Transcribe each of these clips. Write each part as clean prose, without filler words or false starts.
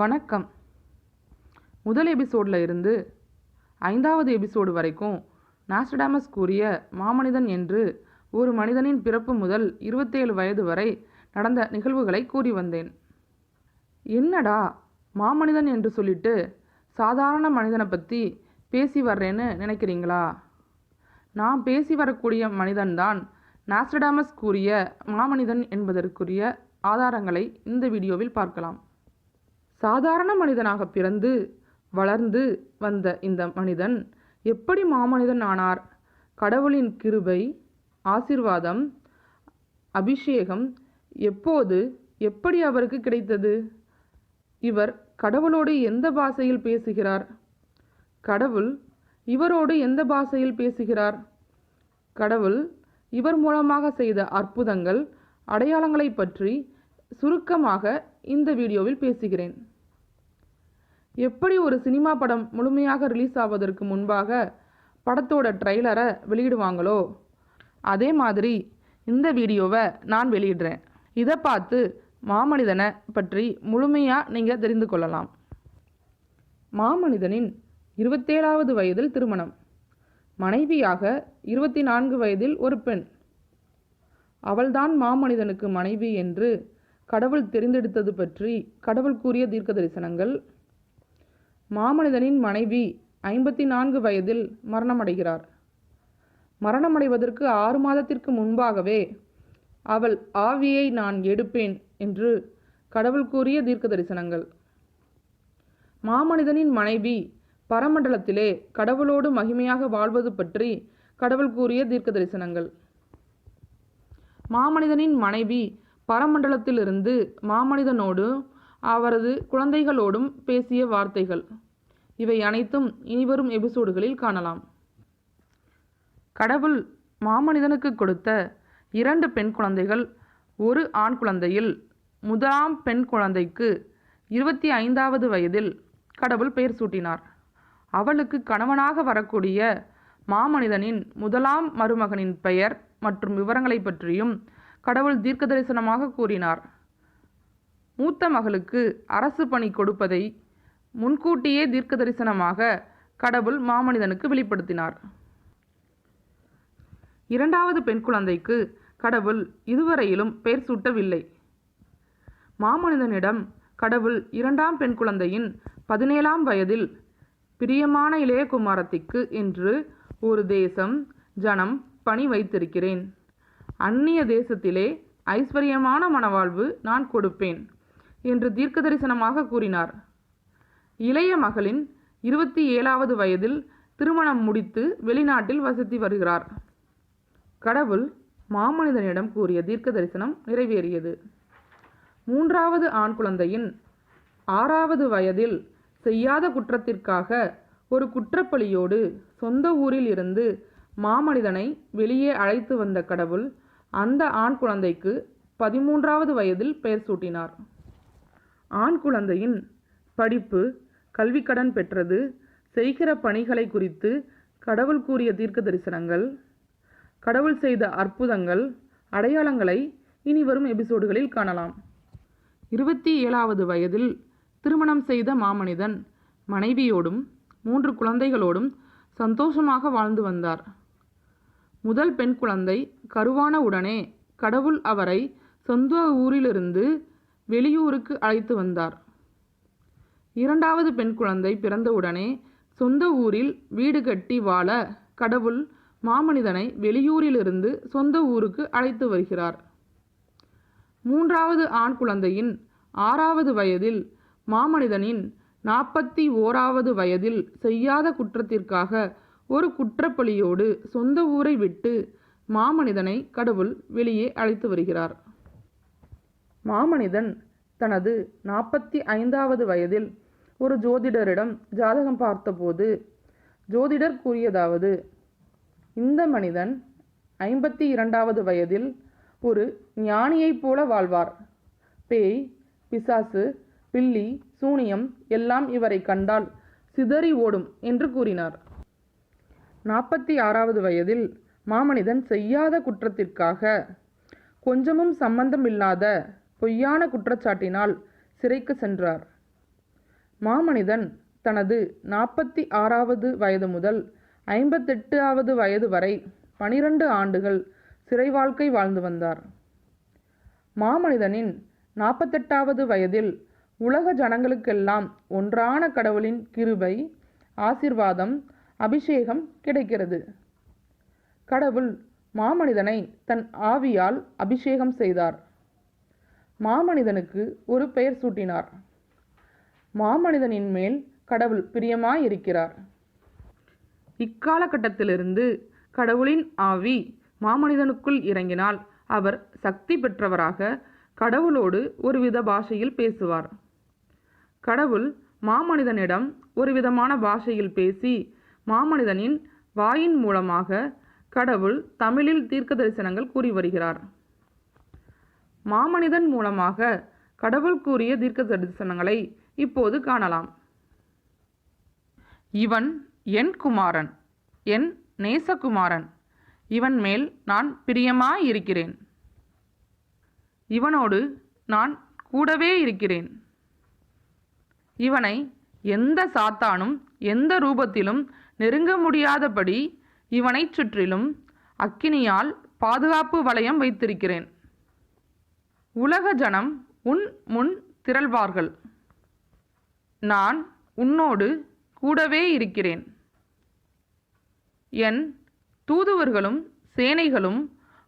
வணக்கம். முதல் எபிசோடில் இருந்து 5வது எபிசோடு வரைக்கும் நாஸ்டடாமஸ் கூறிய மாமனிதன் என்று ஒரு மனிதனின் பிறப்பு முதல் 27 வயது வரை நடந்த நிகழ்வுகளை கூறி வந்தேன். என்னடா மாமனிதன் என்று சொல்லிட்டு சாதாரண மனிதனை பற்றி பேசி வர்றேன்னு நினைக்கிறீங்களா? நான் பேசி வரக்கூடிய மனிதன்தான் நாஸ்டடாமஸ் கூறிய மாமனிதன் என்பதற்குரிய ஆதாரங்களை இந்த வீடியோவில் பார்க்கலாம். சாதாரண மனிதனாக பிறந்து வளர்ந்து வந்த இந்த மனிதன் எப்படி மாமனிதன் ஆனார்? கடவுளின் கிருபை, ஆசீர்வாதம், அபிஷேகம் எப்போது எப்படி அவருக்கு கிடைத்தது? இவர் கடவுளோடு எந்த பாஷையில் பேசுகிறார்? கடவுள் இவரோடு எந்த பாஷையில் பேசுகிறார்? கடவுள் இவர் மூலமாக செய்த அற்புதங்கள், அடையாளங்களை பற்றி சுருக்கமாக இந்த வீடியோவில் பேசுகிறேன். எப்படி ஒரு சினிமா படம் முழுமையாக ரிலீஸ் ஆவதற்கு முன்பாக படத்தோட ட்ரெய்லரை வெளியிடுவாங்களோ அதே மாதிரி இந்த வீடியோவை நான் வெளியிடுறேன். இதை பார்த்து மாமனிதனை பற்றி முழுமையாக நீங்கள் தெரிந்து கொள்ளலாம். மாமனிதனின் 27வது வயதில் திருமணம். மனைவியாக 24 வயதில் ஒரு பெண். அவள்தான் மாமனிதனுக்கு மனைவி என்று கடவுள் தெரிந்தெடுத்தது பற்றி கடவுள் கூறிய தீர்க்க தரிசனங்கள். மாமனிதனின் மனைவி 54 வயதில் மரணமடைகிறார். மரணமடைவதற்கு 6 மாதத்திற்கு முன்பாகவே அவள் ஆவியை நான் எடுப்பேன் என்று கடவுள் கூறிய தீர்க்க தரிசனங்கள். மாமனிதனின் மனைவி பரமண்டலத்திலே கடவுளோடு மகிமையாக வாழ்வது பற்றி கடவுள் கூறிய தீர்க்க தரிசனங்கள். மாமனிதனின் மனைவி பரமண்டலத்திலிருந்து மாமனிதனோடு அவரது குழந்தைகளோடும் பேசிய வார்த்தைகள். இவை அனைத்தும் இனிவரும் எபிசோடுகளில் காணலாம். கடவுள் மாமனிதனுக்கு கொடுத்த 2 பெண் குழந்தைகள், ஒரு ஆண் குழந்தையில் முதலாம் பெண் குழந்தைக்கு 25வது வயதில் கடவுள் பெயர் சூட்டினார். அவளுக்கு கணவனாக வரக்கூடிய மாமனிதனின் முதலாம் மருமகனின் பெயர் மற்றும் விவரங்களை பற்றியும் கடவுள் தீர்க்க தரிசனமாக கூறினார். மூத்த மகளுக்கு அரசு பணி கொடுப்பதை முன்கூட்டியே தீர்க்க தரிசனமாக கடவுள் மாமனிதனுக்கு வெளிப்படுத்தினார். 2வது பெண் குழந்தைக்கு கடவுள் இதுவரையிலும் பெயர் சூட்டவில்லை. மாமனிதனிடம் கடவுள் 2ஆம் பெண் குழந்தையின் 17ஆம் வயதில் பிரியமான இளைய குமாரத்திக்கு என்று ஒரு தேசம், ஜனம், பணி வைத்திருக்கிறேன். அந்நிய தேசத்திலே ஐஸ்வர்யமான மனவாழ்வு நான் கொடுப்பேன் என்று தீர்க்க தரிசனமாக கூறினார். இளைய மகளின் 27வது வயதில் திருமணம் முடித்து வெளிநாட்டில் வசித்து வருகிறார். கடவுள் மாமனிதனிடம் கூறிய தீர்க்க தரிசனம் நிறைவேறியது. 3வது ஆண் குழந்தையின் 6வது வயதில் செய்யாத குற்றத்திற்காக ஒரு குற்றப்பழியோடு சொந்த ஊரில் இருந்து மாமனிதனை வெளியே அழைத்து வந்த கடவுள் அந்த ஆண் குழந்தைக்கு 13வது வயதில் பெயர் சூட்டினார். ஆண் குழந்தையின் படிப்பு, கல்விக்கடன் பெற்றது, செய்கிற பணிகளை குறித்து கடவுள் கூறிய தீர்க்க தரிசனங்கள், கடவுள் செய்த அற்புதங்கள், அடையாளங்களை இனிவரும் எபிசோடுகளில் காணலாம். 27வது வயதில் திருமணம் செய்த மாமனிதன் மனைவியோடும் 3 குழந்தைகளோடும் சந்தோஷமாக வாழ்ந்து வந்தார். முதல் பெண் குழந்தை கருவான உடனே கடவுள் அவரை சொந்த ஊரிலிருந்து வெளியூருக்கு அழைத்து வந்தார். 2வது பெண் குழந்தை பிறந்தவுடனே சொந்த ஊரில் வீடு கட்டி வாழ கடவுள் மாமனிதனை வெளியூரிலிருந்து சொந்த ஊருக்கு அழைத்து வருகிறார். 3வது ஆண் குழந்தையின் 6வது வயதில் மாமனிதனின் 41வது வயதில் செய்யாத குற்றத்திற்காக ஒரு குற்றப்பழியோடு சொந்த ஊரை விட்டு மாமனிதனை கடவுள் வெளியே அழைத்து வருகிறார். மாமனிதன் தனது 45வது வயதில் ஒரு ஜோதிடரிடம் ஜாதகம் பார்த்தபோது ஜோதிடர் கூறியதாவது: இந்த மனிதன் 52வது வயதில் ஒரு ஞானியைப் போல வாழ்வார். பேய், பிசாசு, பில்லி, சூனியம் எல்லாம் இவரை கண்டால் சிதறி ஓடும் என்று கூறினார். 46வது வயதில் மாமனிதன் செய்யாத குற்றத்திற்காக கொஞ்சமும் சம்பந்தமில்லாத பொய்யான குற்றச்சாட்டினால் சிறைக்கு சென்றார். மாமனிதன் தனது 46வது வயது முதல் 58வது வயது வரை 12 ஆண்டுகள் சிறை வாழ்க்கை வாழ்ந்து வந்தார். மாமனிதனின் 48வது வயதில் உலக ஜனங்களுக்கெல்லாம் ஒன்றான கடவுளின் கிருபை, ஆசீர்வாதம், அபிஷேகம் கிடைக்கிறது. கடவுள் மாமனிதனை தன் ஆவியால் அபிஷேகம் செய்தார். மாமனிதனுக்கு ஒரு பெயர் சூட்டினார். மாமனிதனின் மேல் கடவுள் பிரியமாயிருக்கிறார். இக்காலகட்டத்திலிருந்து கடவுளின் ஆவி மாமனிதனுக்குள் இறங்கினால் அவர் சக்தி பெற்றவராக கடவுளோடு ஒருவித பாஷையில் பேசுவார். கடவுள் மாமனிதனிடம் ஒரு விதமான பாஷையில் பேசி மாமனிதனின் வாயின் மூலமாக கடவுள் தமிழில் தீர்க்க தரிசனங்கள் கூறி வருகிறார். மாமனிதன் மூலமாக கடவுள் கூறிய தீர்க்க தரிசனங்களை இப்போது காணலாம். இவன் என் குமாரன், என் நேசகுமாரன், இவன் மேல் நான் பிரியமாயிருக்கிறேன். இவனோடு நான் கூடவே இருக்கிறேன். இவனை எந்த சாத்தானும் எந்த ரூபத்திலும் நெருங்க முடியாதபடி இவனைச் சுற்றிலும் அக்கினியால் பாதுகாப்பு வளையம் வைத்திருக்கிறேன். உலக ஜனம் உன் முன் திரள்வார்கள். நான் உன்னோடு கூடவே இருக்கிறேன். என் தூதுவர்களும் சேனைகளும்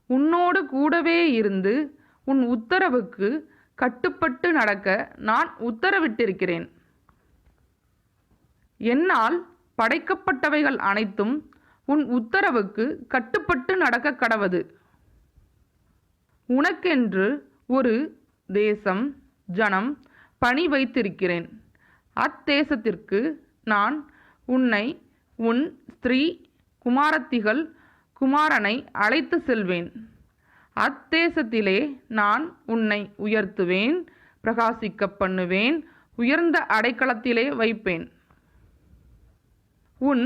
உன்னோடு கூடவே இருந்து உன் உத்தரவுக்கு கட்டுப்பட்டு நடக்க நான் உத்தரவிட்டிருக்கிறேன். என்னால் படைக்கப்பட்டவைகள் அனைத்தும் உன் உத்தரவுக்கு கட்டுப்பட்டு நடக்க கடவது. உனக்கென்று ஒரு தேசம், ஜனம், பணி வைத்திருக்கிறேன். அத்தேசத்திற்கு நான் உன்னை உன் ஸ்திரீ குமாரத்திகள் குமாரனை அழைத்து செல்வேன். அத்தேசத்திலே நான் உன்னை உயர்த்துவேன், பிரகாசிக்க பண்ணுவேன், உயர்ந்த அடைக்கலத்திலே வைப்பேன். உன்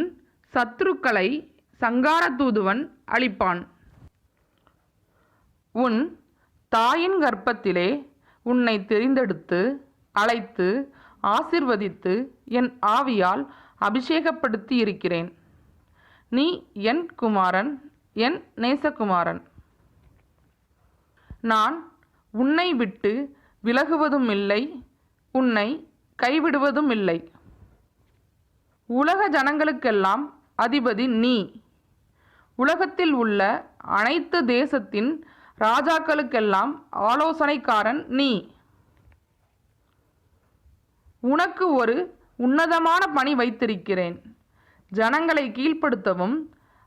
சத்துருக்களை சங்கார தூதுவன் அழிப்பான். உன் தாயின் கர்ப்பத்திலே உன்னை தெரிந்தெடுத்து அழைத்து ஆசிர்வதித்து என் ஆவியால் அபிஷேகப்படுத்தி இருக்கிறேன். நீ என் குமாரன், என் நேசகுமாரன். நான் உன்னை விட்டு விலகுவதும் இல்லை, உன்னை கைவிடுவதும் இல்லை. உலக ஜனங்களுக்கெல்லாம் அதிபதி நீ. உலகத்தில் உள்ள அனைத்து தேசத்தின் ராஜாக்களுக்கெல்லாம் ஆலோசனைக்காரன் நீ. உனக்கு ஒரு உன்னதமான பணி வைத்திருக்கிறேன். ஜனங்களை கீழ்ப்படுத்தவும்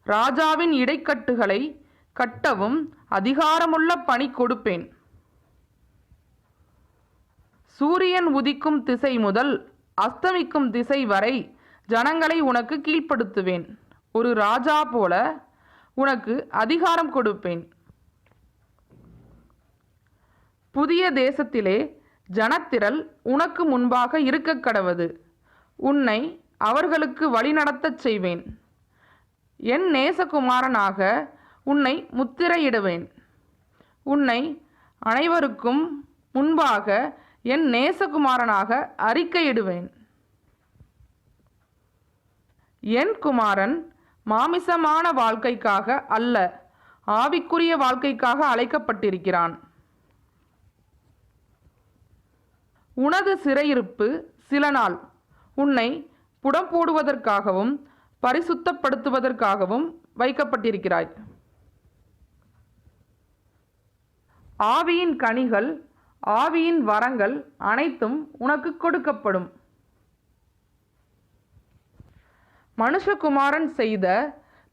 ராஜாவின் இடைக்கட்டுகளை கட்டவும் அதிகாரமுள்ள பணி கொடுப்பேன். சூரியன் உதிக்கும் திசை முதல் அஸ்தமிக்கும் திசை வரை ஜனங்களை உனக்கு கீழ்ப்படுத்துவேன். ஒரு ராஜா போல உனக்கு அதிகாரம் கொடுப்பேன். புதிய தேசத்திலே ஜனத்திரள் உனக்கு முன்பாக இருக்க கடவது. உன்னை அவர்களுக்கு வழிநடத்தச் செய்வேன். என் நேசகுமாரனாக உன்னை முத்திரையிடுவேன். உன்னை அனைவருக்கும் முன்பாக என் நேசகுமாரனாக அறிக்கையிடுவேன். என் குமாரன் மாமிசமான வாழ்க்கைக்காக அல்ல, ஆவிக்குரிய வாழ்க்கைக்காக அழைக்கப்பட்டிருக்கிறான். உனது சிறையிருப்பு சில நாள். உன்னை புடம் போடுவதற்காகவும் பரிசுத்தப்படுத்துவதற்காகவும் வைக்கப்பட்டிருக்கிறாய். ஆவியின் கனிகள், ஆவியின் வரங்கள் அனைத்தும் உனக்கு கொடுக்கப்படும். மனுஷகுமாரன் செய்த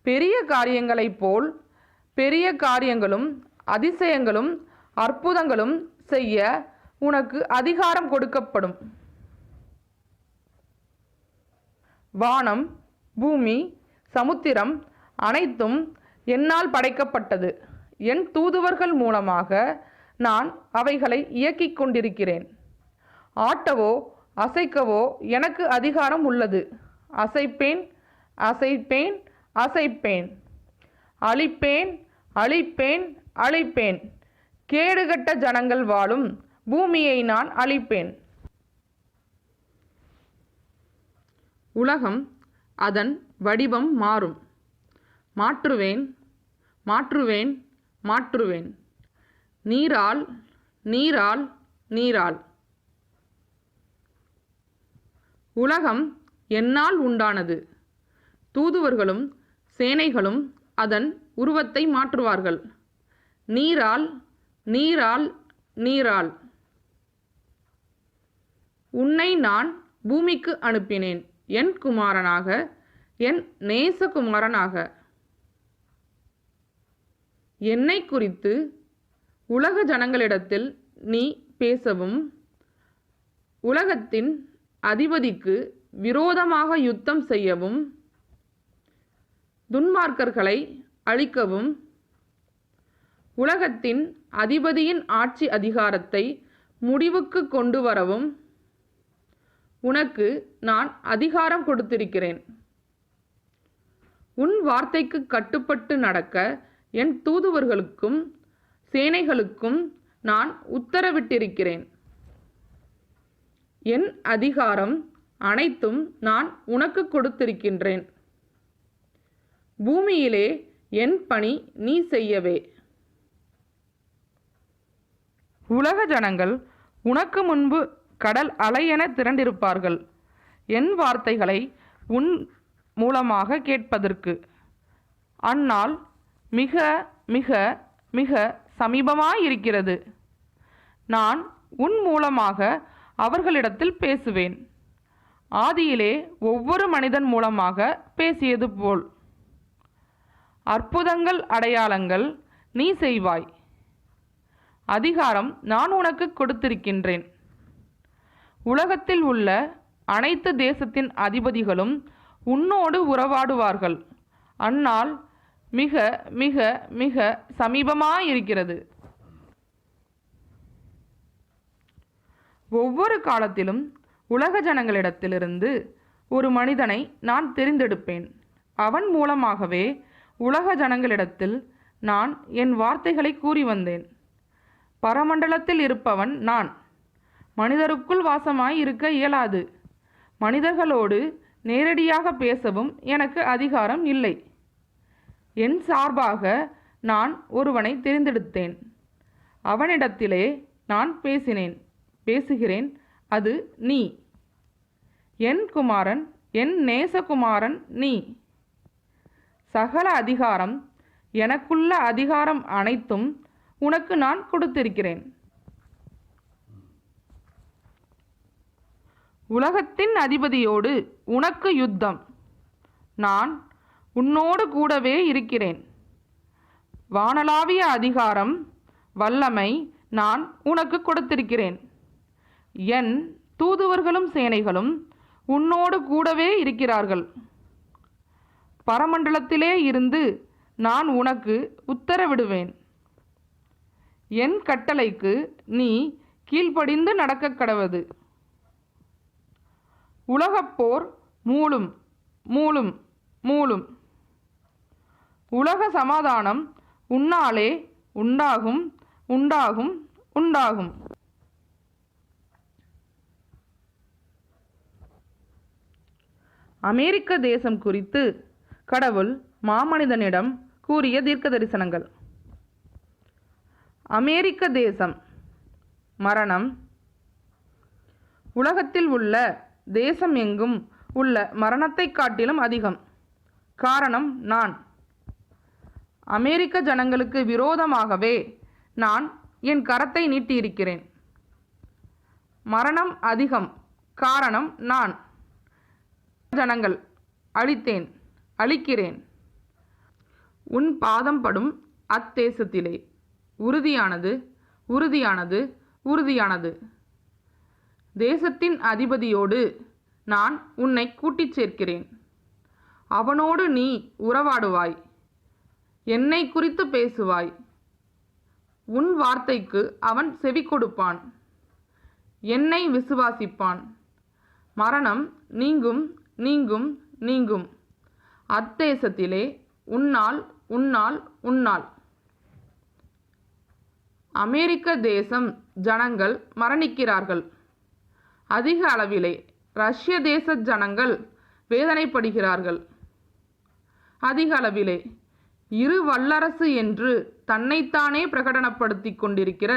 பெரிய காரியங்களைப் போல் பெரிய காரியங்களும் அதிசயங்களும் அற்புதங்களும் செய்ய உனக்கு அதிகாரம் கொடுக்கப்படும். வானம், பூமி, சமுத்திரம் அனைத்தும் என்னால் படைக்கப்பட்டது. என் தூதுவர்கள் மூலமாக நான் அவைகளை இயக்கிக் கொண்டிருக்கிறேன். ஆட்டவோ அசைக்கவோ எனக்கு அதிகாரம் உள்ளது. அசைப்பேன், அசைப்பேன், அசைப்பேன். அழிப்பேன், அழிப்பேன், அழிப்பேன். கேடுகட்ட ஜனங்கள் வாழும் பூமியை நான் அழிப்பேன். உலகம் அதன் வடிவம் மாறும். மாற்றுவேன், மாற்றுவேன், மாற்றுவேன். நீரால், நீரால், நீரால். உலகம் என்னால் உண்டானது. தூதுவர்களும் சேனைகளும் அதன் உருவத்தை மாற்றுவார்கள். நீரால், நீரால், நீரால். உன்னை நான் பூமிக்கு அனுப்பினேன், என் குமாரனாக, என் நேசகுமாரனாக. என்னை குறித்து உலக ஜனங்களிடத்தில் நீ பேசவும், உலகத்தின் அதிபதிக்கு விரோதமாக யுத்தம் செய்யவும், துன்மார்க்கர்களை அழிக்கவும், உலகத்தின் அதிபதியின் ஆட்சி அதிகாரத்தை முடிவுக்கு கொண்டு வரவும் உனக்கு நான் அதிகாரம் கொடுத்திருக்கிறேன். உன் வார்த்தைக்கு கட்டுப்பட்டு நடக்க என் தூதுவர்களுக்கும் சேனைகளுக்கும் நான் உத்தரவிட்டிருக்கிறேன். என் அதிகாரம் அனைத்தும் நான் உனக்கு கொடுத்திருக்கின்றேன். பூமியிலே என் பணி நீ செய்யவே. உலக ஜனங்கள் உனக்கு முன்பு கடல் அலையென திரண்டிருப்பார்கள், என் வார்த்தைகளை உன் மூலமாக கேட்பதற்கு. அந்நாள் மிக மிக மிக சமீபமாயிருக்கிறது. நான் உன் மூலமாக அவர்களிடத்தில் பேசுவேன், ஆதியிலே ஒவ்வொரு மனிதன் மூலமாக பேசியது போல். அற்புதங்கள் அடையாளங்கள் நீ செய்வாய். அதிகாரம் நான் உனக்கு கொடுத்திருக்கின்றேன். உலகத்தில் உள்ள அனைத்து தேசத்தின் அதிபதிகளும் உன்னோடு உறவாடுவார்கள். அந்நாள் மிக மிக மிக சமீபமாயிருக்கிறது. ஒவ்வொரு காலத்திலும் உலக ஜனங்களிடத்திலிருந்து ஒரு மனிதனை நான் தெரிந்தெடுப்பேன். அவன் மூலமாகவே உலக ஜனங்களிடத்தில் நான் என் வார்த்தைகளை கூறி வந்தேன். பரமண்டலத்தில் இருப்பவன் நான். மனிதருக்குள் வாசமாய் இருக்க இயலாது. மனிதர்களோடு நேரடியாக பேசவும் எனக்கு அதிகாரம் இல்லை. என் சார்பாக நான் ஒருவனை தெரிந்தெடுத்தேன். அவனிடத்திலே நான் பேசுகிறேன், அது நீ. என் குமாரன், என் நேசகுமாரன் நீ. சகல அதிகாரம், எனக்குள்ள அதிகாரம் அனைத்தும் உனக்கு நான் கொடுத்திருக்கிறேன். உலகத்தின் அதிபதியோடு உனக்கு யுத்தம். நான் உன்னோடு கூடவே இருக்கிறேன். வானளாவிய அதிகாரம், வல்லமை நான் உனக்கு கொடுத்திருக்கிறேன். என் தூதுவர்களும் சேனைகளும் உன்னோடு கூடவே இருக்கிறார்கள். பரமண்டலத்திலே இருந்து நான் உனக்கு உத்தரவிடுவேன். என் கட்டளைக்கு நீ கீழ்ப்படிந்து நடக்க கடவது. உலகப்போர் மூளும் மூளும் மூளும். உலக சமாதானம் உன்னாலே உண்டாகும் உண்டாகும் உண்டாகும். அமெரிக்க தேசம் குறித்து கடவுள் மாமனிதனிடம் கூறிய தீர்க்க தரிசனங்கள். அமெரிக்க தேசம். மரணம். உலகத்தில் உள்ள தேசம் எங்கும் உள்ள மரணத்தை காட்டிலும் அதிகம். காரணம் நான். அமெரிக்க ஜனங்களுக்கு விரோதமாகவே நான் என் கரத்தை நீட்டியிருக்கிறேன். மரணம் அதிகம். காரணம் நான். ஜனங்கள் அழித்தேன், அழிக்கிறேன். உன் பாதம் படும் அத்தேசத்திலே உறுதியானது, உறுதியானது, உறுதியானது. தேசத்தின் அதிபதியோடு நான் உன்னை கூட்டிச் சேர்க்கிறேன். அவனோடு நீ உறவாடுவாய், என்னை குறித்து பேசுவாய். உன் வார்த்தைக்கு அவன் செவி கொடுப்பான், என்னை விசுவாசிப்பான். மரணம் நீங்கும், நீங்கும், நீங்கும். அத்தேசத்திலே உன்னால், உன்னால், உன்னால். அமெரிக்க தேசம் ஜனங்கள் மரணிக்கிறார்கள். அதிக அளவிலே ரஷ்ய தேச ஜனங்கள் வேதனைப்படுகிறார்கள். அதிக அளவிலே இரு வல்லரசு என்று தன்னைத்தானே பிரகடனப்படுத்தி கொண்டிருக்கிற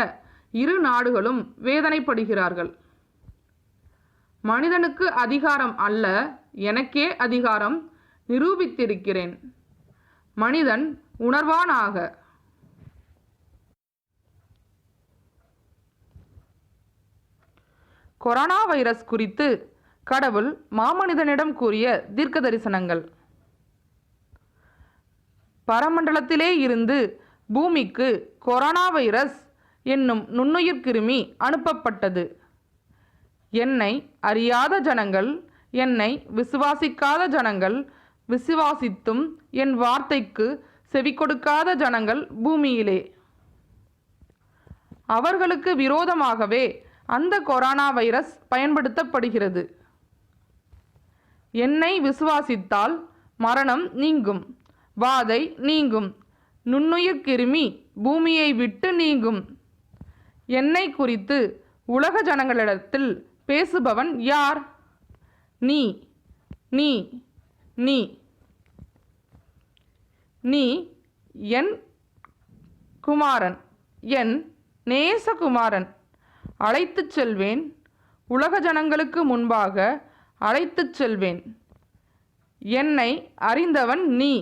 இரு நாடுகளும் வேதனைப்படுகிறார்கள். மனிதனுக்கு அதிகாரம் அல்ல, எனக்கே அதிகாரம் நிரூபித்திருக்கிறேன். மனிதன் உணர்வானாக. கொரோனா வைரஸ் குறித்து கடவுள் மாமனிதனிடம் கூறிய தீர்க்க தரிசனங்கள். பரமண்டலத்திலே இருந்து பூமிக்கு கொரோனா வைரஸ் என்னும் நுண்ணுயிர் கிருமி அனுப்பப்பட்டது. என்னை அறியாத ஜனங்கள், என்னை விசுவாசிக்காத ஜனங்கள், விசுவாசித்தும் என் வார்த்தைக்கு செவி கொடுக்காத ஜனங்கள் பூமியிலே. அவர்களுக்கு விரோதமாகவே அந்த கொரோனா வைரஸ் பயன்படுத்தப்படுகிறது. என்னை விசுவாசித்தால் மரணம் நீங்கும், வாதை நீங்கும், நுண்ணுயிர் கிருமி பூமியை விட்டு நீங்கும். என்னை குறித்து உலக ஜனங்களிடத்தில் பேசுபவன் யார்? நீ நீ நீ நீ என் குமாரன், என் நேசகுமாரன். அழைத்துச் செல்வேன், உலக ஜனங்களுக்கு முன்பாக அழைத்துச் செல்வேன். என்னை அறிந்தவன் நீ.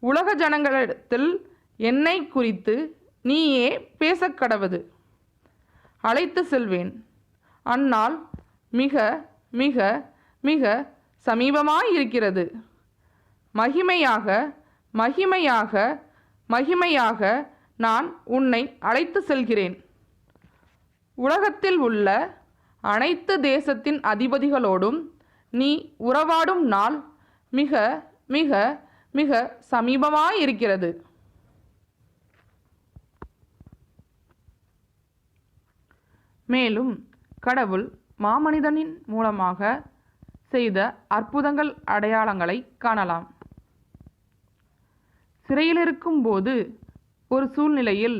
உலக ஜனங்களிடத்தில் என்னை குறித்து நீயே பேசக்கடவது. அழைத்து செல்வேன். அந்நாள் மிக மிக மிக சமீபமாயிருக்கிறது. மகிமையாக மகிமையாக மகிமையாக நான் உன்னை அழைத்து செல்கிறேன். உலகத்தில் உள்ள அனைத்து தேசத்தின் அதிபதிகளோடும் நீ உறவாடும் நாள் மிக மிக மிக சமீபமாயிருக்கிறது. மேலும் கடவுள் மாமனிதனின் மூலமாக செய்த அற்புதங்கள், அடையாளங்களை காணலாம். சிறையிலிருக்கும் போது ஒரு சூழ்நிலையில்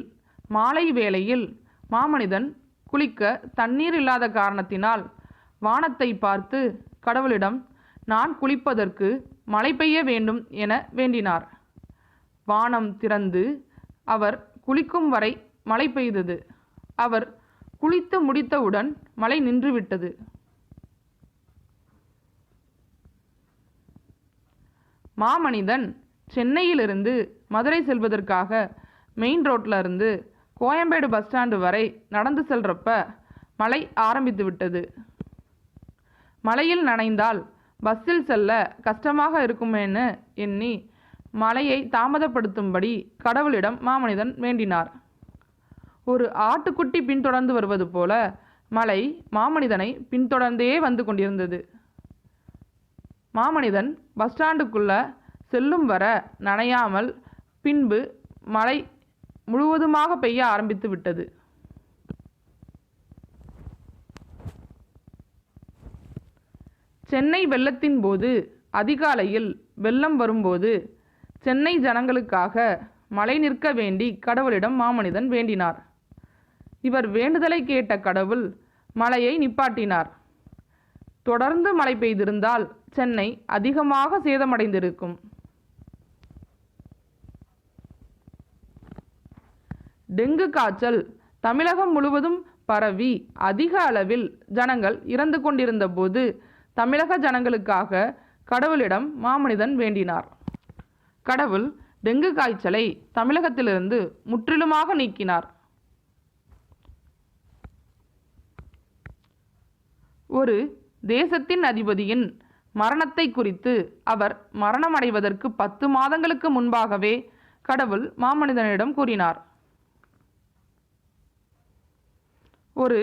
மாலை வேளையில் மாமனிதன் குளிக்க தண்ணீர் இல்லாத காரணத்தினால் வானத்தை பார்த்து கடவுளிடம் நான் குளிப்பதற்கு மழை பெய்ய வேண்டும் என வேண்டினார். வானம் திறந்து அவர் குளிக்கும் வரை மழை பெய்தது. அவர் குளித்து முடித்தவுடன் மழை நின்றுவிட்டது. மாமனிதன் சென்னையிலிருந்து மதுரை செல்வதற்காக மெயின் ரோட்டில் இருந்து கோயம்பேடு பஸ் ஸ்டாண்டு வரை நடந்து செல்றப்ப மழை ஆரம்பித்து விட்டது. மழையில் நனைந்தால் பஸ்ஸில் செல்ல கஷ்டமாக இருக்குமேன்னு எண்ணி மழையை தாமதப்படுத்தும்படி கடவுளிடம் மாமனிதன் வேண்டினார். ஒரு ஆட்டுக்குட்டி பின்தொடர்ந்து வருவது போல மழை மாமனிதனை பின்தொடர்ந்தே வந்து கொண்டிருந்தது. மாமனிதன் பஸ் ஸ்டாண்டுக்குள்ள செல்லும் வர நனையாமல் பின்பு மழை முழுவதுமாக பெய்ய ஆரம்பித்து விட்டது. சென்னை வெள்ளத்தின் போது அதிகாலையில் வெள்ளம் வரும்போது சென்னை ஜனங்களுக்காக மழை நிற்க வேண்டி கடவுளிடம் மாமனிதன் வேண்டினார். இவர் வேண்டுதலை கேட்ட கடவுள் மழையை நிப்பாட்டினார். தொடர்ந்து மழை பெய்திருந்தால் சென்னை அதிகமாக சேதமடைந்திருக்கும். டெங்கு காய்ச்சல் தமிழகம் முழுவதும் பரவி அதிக அளவில் ஜனங்கள் இறந்து கொண்டிருந்த போது தமிழக ஜனங்களுக்காக கடவுளிடம் மாமனிதன் வேண்டினார். கடவுள் டெங்கு காய்ச்சலை தமிழகத்திலிருந்து முற்றிலுமாக நீக்கினார். ஒரு தேசத்தின் அதிபதியின் மரணத்தை குறித்து அவர் மரணமடைவதற்கு 10 மாதங்களுக்கு முன்பாகவே கடவுள் மாமனிதனிடம் கூறினார். ஒரு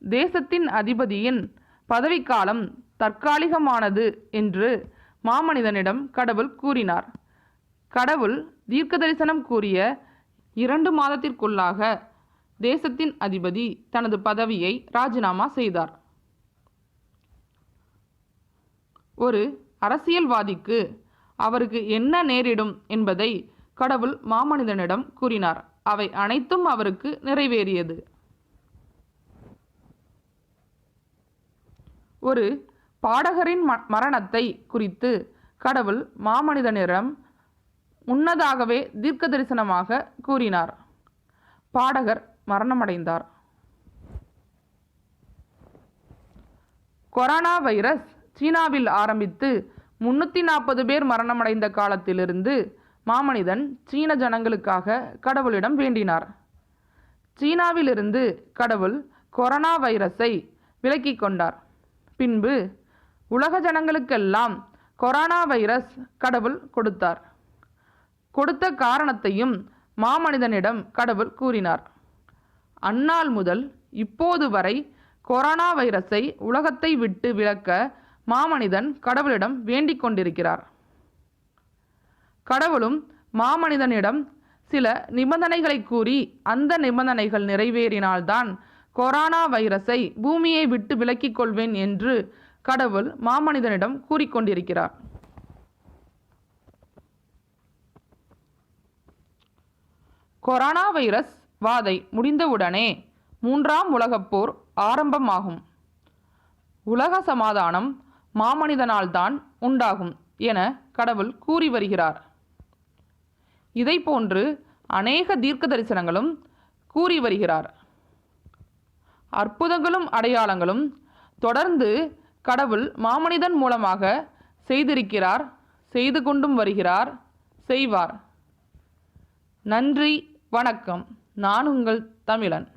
தேசத்தின் அதிபதியின் பதவிக்காலம் தற்காலிகமானது என்று மாமனிதனிடம் கடவுள் கூறினார். கடவுள் தீர்க்க தரிசனம் கூறிய 2 மாதத்திற்குள்ளாக தேசத்தின் அதிபதி தனது பதவியை ராஜினாமா செய்தார். ஒரு அரசியல்வாதிக்கு அவருக்கு என்ன நேரிடும் என்பதை கடவுள் மாமனிதனிடம் கூறினார். அவை அனைத்தும் அவருக்கு நிறைவேறியது. ஒரு பாடகரின் மரணத்தை குறித்து கடவுள் மாமனிதனிடம் முன்னதாகவே தீர்க்க தரிசனமாக கூறினார். பாடகர் மரணமடைந்தார். கொரோனா வைரஸ் சீனாவில் ஆரம்பித்து 340 பேர் மரணமடைந்த காலத்திலிருந்து மாமனிதன் சீன ஜனங்களுக்காக கடவுளிடம் வேண்டினார். சீனாவிலிருந்து கடவுள் கொரோனா வைரஸை விலக்கிக் கொண்டார். பின்பு உலக ஜனங்களுக்கெல்லாம் கொரோனா வைரஸ் கடவுள் கொடுத்தார். கொடுத்த காரணத்தையும் மாமனிதனிடம் கடவுள் கூறினார். அந்நாள் முதல் இப்போது வரை கொரோனா வைரஸை உலகத்தை விட்டு விலக்க மாமனிதன் கடவுளிடம் வேண்டிக் கொண்டிருக்கிறார். கடவுளும் மாமனிதனிடம் சில நிபந்தனைகளை கூறி அந்த நிபந்தனைகள் நிறைவேறினால்தான் கொரோனா வைரஸை பூமியை விட்டு விலக்கிக் கொள்வேன் என்று கடவுள் மாமனிதனிடம் கூறிக்கொண்டிருக்கிறார். கொரோனா வைரஸ் வாதை முடிந்தவுடனே 3ஆம் உலகப் போர் ஆரம்பமாகும். உலக சமாதானம் மாமனிதனால்தான் உண்டாகும் என கடவுள் கூறி வருகிறார். இதைப்போன்று அநேக தீர்க்க தரிசனங்களும் கூறி வருகிறார். அற்புதங்களும் அடையாளங்களும் தொடர்ந்து கடவுள் மாமனிதன் மூலமாக செய்திருக்கிறார், செய்து கொண்டும் வருகிறார், செய்வார். நன்றி, வணக்கம். நான் உங்கள் தமிழன்.